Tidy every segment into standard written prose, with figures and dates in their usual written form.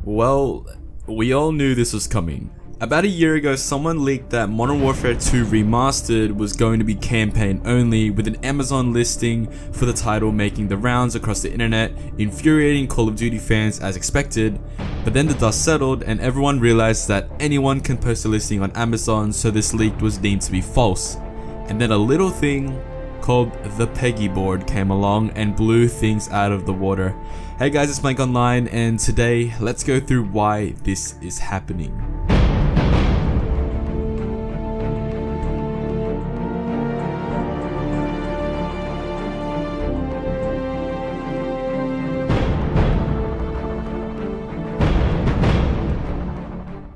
Well, we all knew this was coming. About a year ago, someone leaked that Modern Warfare 2 Remastered was going to be campaign only, with an Amazon listing for the title making the rounds across the internet, infuriating Call of Duty fans as expected. But then the dust settled and everyone realized that anyone can post a listing on Amazon, so this leak was deemed to be false. And then a little thing called the PEGI board came along and blew things out of the water. Hey guys, it's Mike Online, and today let's go through why this is happening.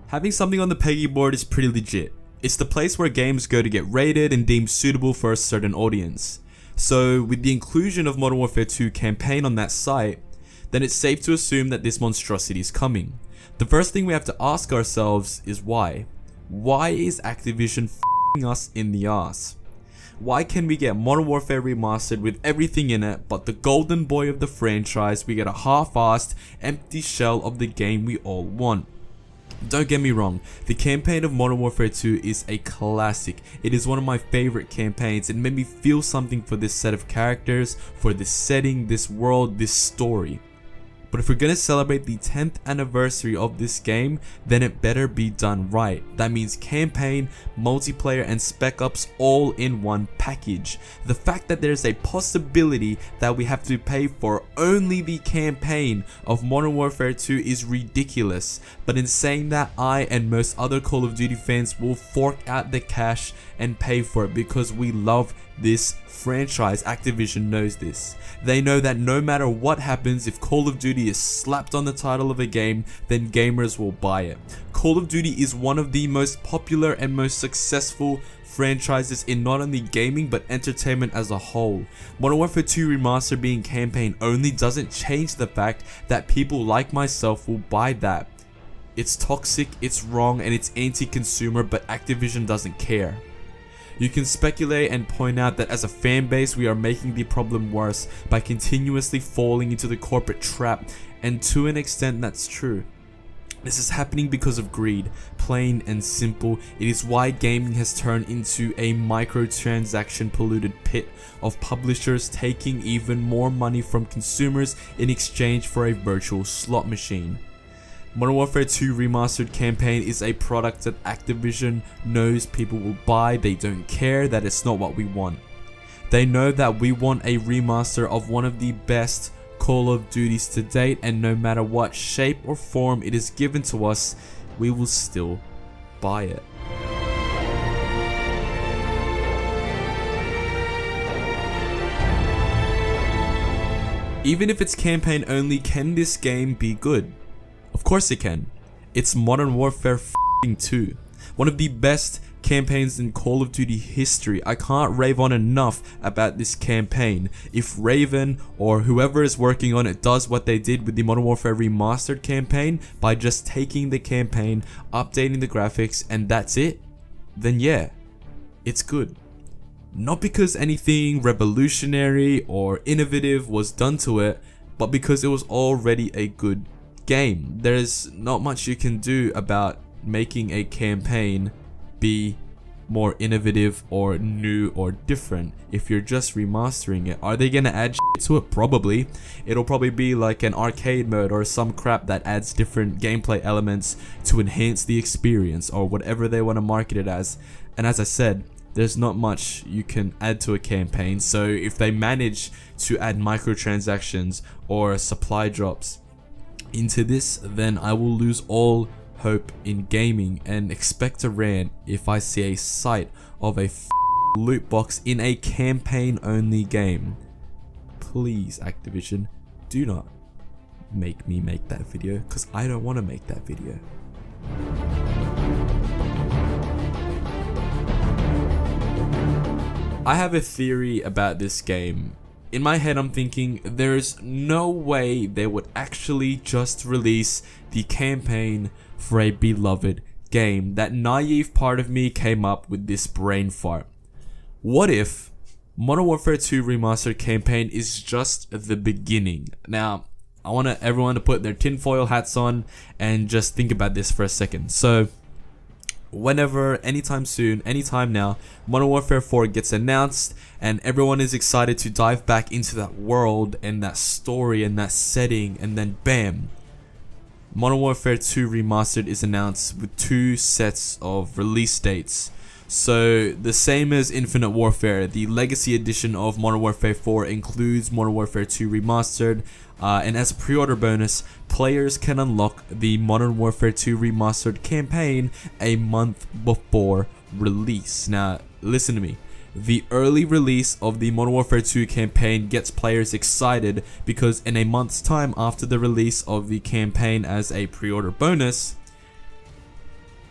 Having something on the PEGI board is pretty legit. It's the place where games go to get rated and deemed suitable for a certain audience. So with the inclusion of Modern Warfare 2 campaign on that site, then it's safe to assume that this monstrosity is coming. The first thing we have to ask ourselves is why? Why is Activision f***ing us in the ass? Why can we get Modern Warfare Remastered with everything in it, but the golden boy of the franchise, we get a half-assed, empty shell of the game we all want? Don't get me wrong, the campaign of Modern Warfare 2 is a classic. It is one of my favorite campaigns. It made me feel something for this set of characters, for this setting, this world, this story. But if we're gonna celebrate the 10th anniversary of this game, then it better be done right. That means campaign, multiplayer, and spec ops all in one package. The fact that there's a possibility that we have to pay for only the campaign of Modern Warfare 2 is ridiculous. But in saying that, I and most other Call of Duty fans will fork out the cash and pay for it because we love this franchise. Activision knows this. They know that no matter what happens, if Call of Duty is slapped on the title of a game, then gamers will buy it. Call of Duty is one of the most popular and most successful franchises in not only gaming but entertainment as a whole. Modern Warfare 2 Remastered being campaign only doesn't change the fact that people like myself will buy that. It's toxic, it's wrong, and it's anti-consumer, but Activision doesn't care. You can speculate and point out that as a fan base we are making the problem worse by continuously falling into the corporate trap, and to an extent that's true. This is happening because of greed, plain and simple. It is why gaming has turned into a microtransaction polluted pit of publishers taking even more money from consumers in exchange for a virtual slot machine. Modern Warfare 2 Remastered campaign is a product that Activision knows people will buy. They don't care that it's not what we want. They know that we want a remaster of one of the best Call of Duties to date, and no matter what shape or form it is given to us, we will still buy it. Even if it's campaign only, can this game be good? Of course it can. It's Modern Warfare 2, one of the best campaigns in Call of Duty history. I can't rave on enough about this campaign. If Raven or whoever is working on it does what they did with the Modern Warfare Remastered campaign by just taking the campaign, updating the graphics, and that's it, then yeah, it's good. Not because anything revolutionary or innovative was done to it, but because it was already a good game. There's not much you can do about making a campaign be more innovative or new or different if you're just remastering it. Are they gonna add shit to it? Probably. It'll probably be like an arcade mode or some crap that adds different gameplay elements to enhance the experience or whatever they want to market it as. And as I said, there's not much you can add to a campaign, so if they manage to add microtransactions or supply drops into this, then I will lose all hope in gaming and expect a rant if I see a sight of a loot box in a campaign only game. Please, Activision, do not make me make that video, because I don't want to make that video. I have a theory about this game. In my head, I'm thinking there's no way they would actually just release the campaign for a beloved game. That naive part of me came up with this brain fart. What if Modern Warfare 2 Remastered campaign is just the beginning? Now, I want everyone to put their tinfoil hats on and just think about this for a second. So whenever, anytime soon, anytime now, Modern Warfare 4 gets announced and everyone is excited to dive back into that world and that story and that setting, and then bam, Modern Warfare 2 Remastered is announced with 2 sets of release dates. So the same as Infinite Warfare, the Legacy Edition of Modern Warfare 4 includes Modern Warfare 2 Remastered, and as a pre-order bonus, players can unlock the Modern Warfare 2 Remastered campaign a month before release. Now, listen to me. The early release of the Modern Warfare 2 campaign gets players excited because in a month's time after the release of the campaign as a pre-order bonus,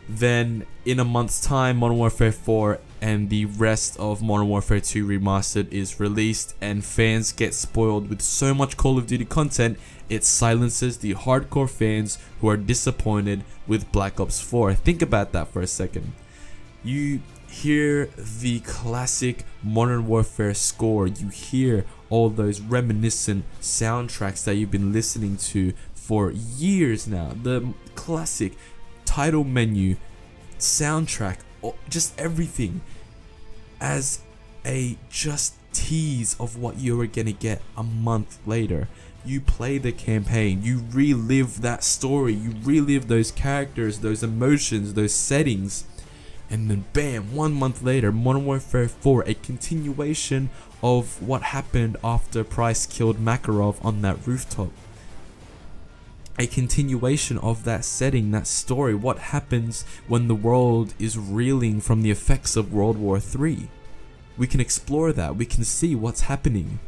then in a month's time Modern Warfare 4 and the rest of Modern Warfare 2 Remastered is released, and fans get spoiled with so much Call of Duty content, it silences the hardcore fans who are disappointed with Black Ops 4. Think about that for a second. You hear the classic Modern Warfare score, you hear all those reminiscent soundtracks that you've been listening to for years now, the classic title menu, soundtrack, just everything as a just tease of what you're gonna get a month later. You play the campaign, you relive that story, you relive those characters, those emotions, those settings, and then bam, 1 month later, Modern Warfare 4, a continuation of what happened after Price killed Makarov on that rooftop. A continuation of that setting, that story, what happens when the world is reeling from the effects of World War III. We can explore that, we can see what's happening.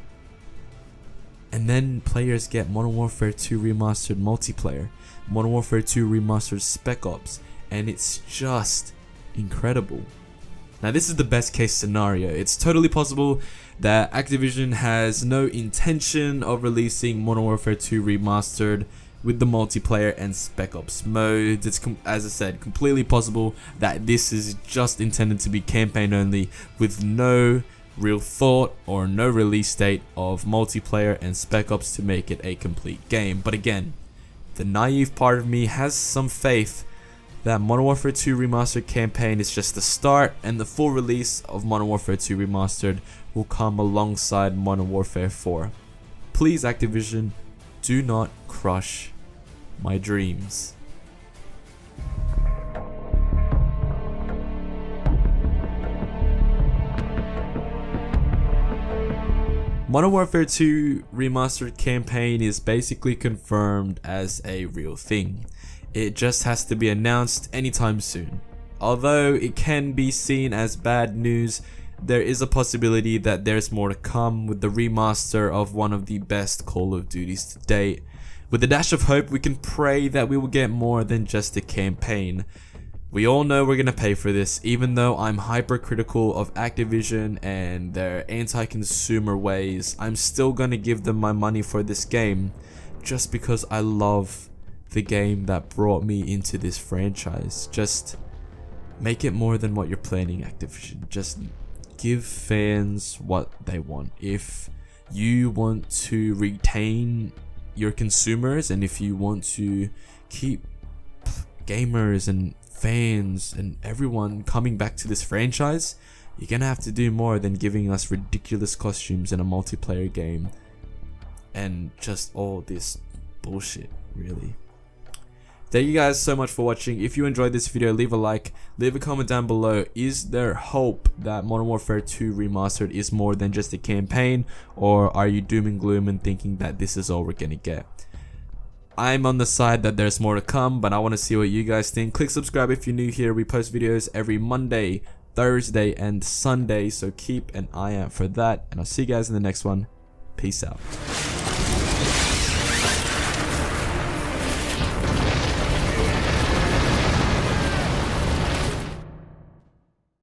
And then players get Modern Warfare 2 Remastered multiplayer, Modern Warfare 2 Remastered Spec Ops, and it's just incredible. Now this is the best case scenario. It's totally possible that Activision has no intention of releasing Modern Warfare 2 Remastered with the multiplayer and Spec Ops modes. It's, as I said, completely possible that this is just intended to be campaign only with no real thought or no release date of multiplayer and Spec Ops to make it a complete game. But again, the naive part of me has some faith that Modern Warfare 2 Remastered campaign is just the start, and the full release of Modern Warfare 2 Remastered will come alongside Modern Warfare 4. Please, Activision, do not crush my dreams. Modern Warfare 2 Remastered campaign is basically confirmed as a real thing. It just has to be announced anytime soon. Although it can be seen as bad news, there is a possibility that there's more to come with the remaster of one of the best Call of Duties to date. With a dash of hope, we can pray that we will get more than just a campaign. We all know we're gonna pay for this, even though I'm hypercritical of Activision and their anti-consumer ways. I'm still gonna give them my money for this game, just because I love the game that brought me into this franchise. Just make it more than what you're planning, Activision. Just give fans what they want. If you want to retain your consumers, and if you want to keep gamers and fans and everyone coming back to this franchise, you're gonna have to do more than giving us ridiculous costumes in a multiplayer game and just all this bullshit, really. Thank you guys so much for watching. If you enjoyed this video, leave a like, leave a comment down below. Is there hope that Modern Warfare 2 Remastered is more than just a campaign, or are you doom and gloom and thinking that this is all we're gonna get? I'm on the side that there's more to come, but I want to see what you guys think. Click subscribe if you're new here. We post videos every Monday, Thursday, and Sunday, so keep an eye out for that, and I'll see you guys in the next one. Peace out.